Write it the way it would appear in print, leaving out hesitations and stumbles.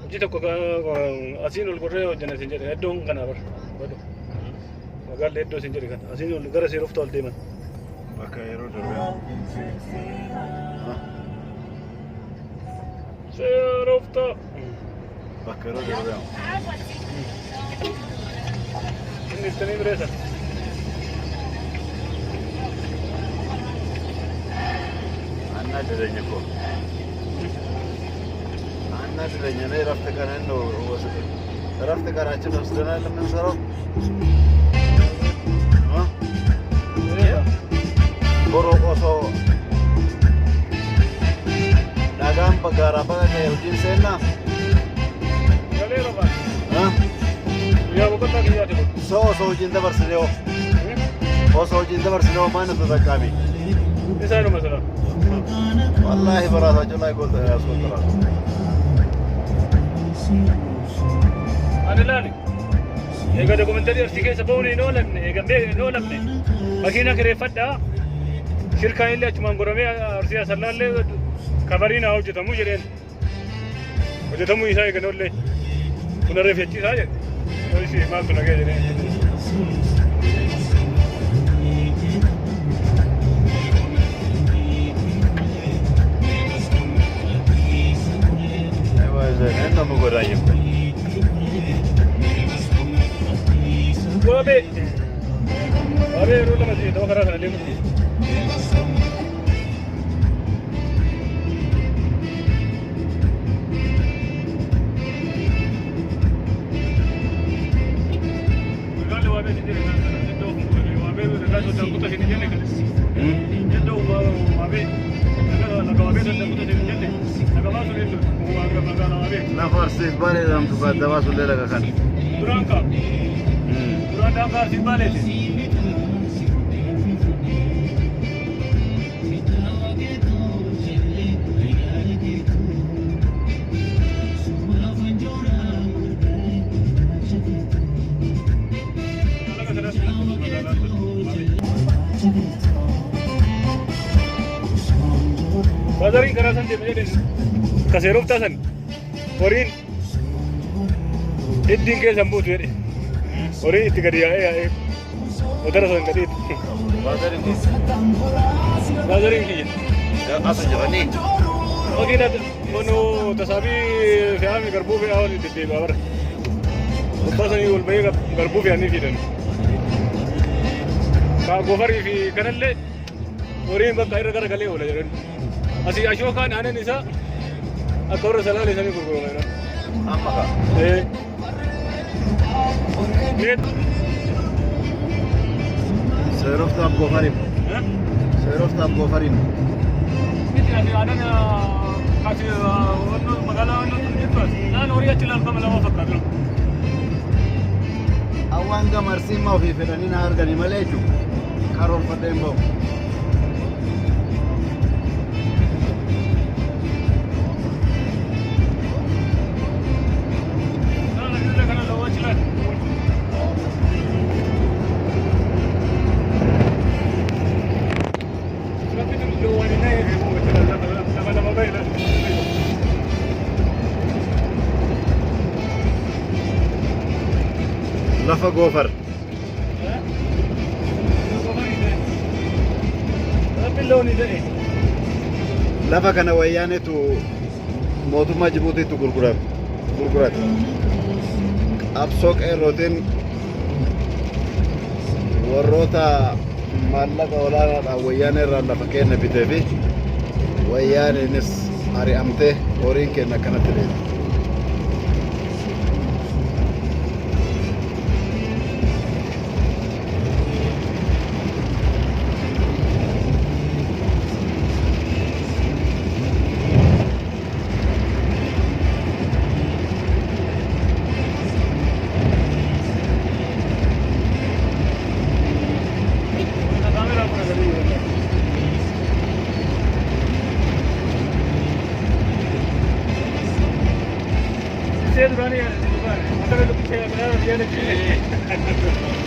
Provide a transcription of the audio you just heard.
Hojii tokko asiin ol gorree hojjanna isin jedhe iddoon kana bar badu magaalli iddoo isin jedhe kana asiin ol gara seeroftaa ol deeman. Bakka yeroo darbee. Seeroftaa. Bakka yeroo darbee. Inni ittanii bireessan. Anna jireenya koo. Anna jireenya nee rafte kana inni oowwasite. Rafte kana achi dabsidanaa lamman saroo. Boroo osoo dhagaan bagaaraa baga ta'e hojiin seennaa. Galeera baay'ee. Guyyaa boqonnaa kiyyaati kun. Osoo hojiin dabarsinee oo. Osoo hojiin dabarsinee oo maal nuti taqqaabi. Isaanuma sana. Wallaahi baraasa jalaa goota yaasoo taraasa. Ani laali. Egaa dokumentari arsii keessa ba'uun hin oolanne hin oolamne makiina kireeffadhaa shirkaan illee achumaan goramee arsii asallaallee kabariin haa hojjetamu jedheen hojjetamuu isaa eeganollee kun arreeffachiisaa jedhe polisii maaltu nagee jedheen. Enda mu godaayu. Wabe yeroo lama dama karaa kana deemu. Magaalli waabee si jedhe iddoo waabee nagaa soddaan si jenne kan iddoo waabee naga waabee soddaan si jenne naga baasu iddoo magaalaa waabee. Lafa arsiif bareedamtu badda baasu illee laga kan. Duraan kaa. Duraan daangaa arsiif baaleeti. Bazarii karaa san deema jedheen kaseeroftaa san horiin iddiin keessan buutu jedhe horiin itti gadi yaa'ee otara san gadiitti. Bazariin kiyya. Asa jiranii. Makiina kunu tasaabii fe'ame garbuu fe'aa waliin deddeebi'aa bara. Gubbaa sanii ol bahee garbuu fe'anii fidan. Gofarii fi kanallee horiin bakka irra garagalee oola jedhan. Asii ashookaan aanan isaa akka warra salaalee sanii gurgurama jedhan. Amma kaa. Seeroftaaf gofariin. Seeroftaaf gofariin. Miti asii aanan kasi magaalaa wantoota jirtu as naan horii achi laalfama lama fakkaatu. Awwaan gamarsiin maa ofii fedhanii na arganii malee jechuudha. Karoorfadheen bahu. Lafa gofar. Lafa kana wayyaanetu mootummaa Jibuutiitu gurgurata. Qabsoo qeerrootiin warroota maallaqa olaanaadhaan wayyaanee irraa lafa kenna bitee fi wayyaaneenis ari'amtee horiin kenna akkanatti deema. Durani ya, bukan. Maka kalau kita yang benar dia nak.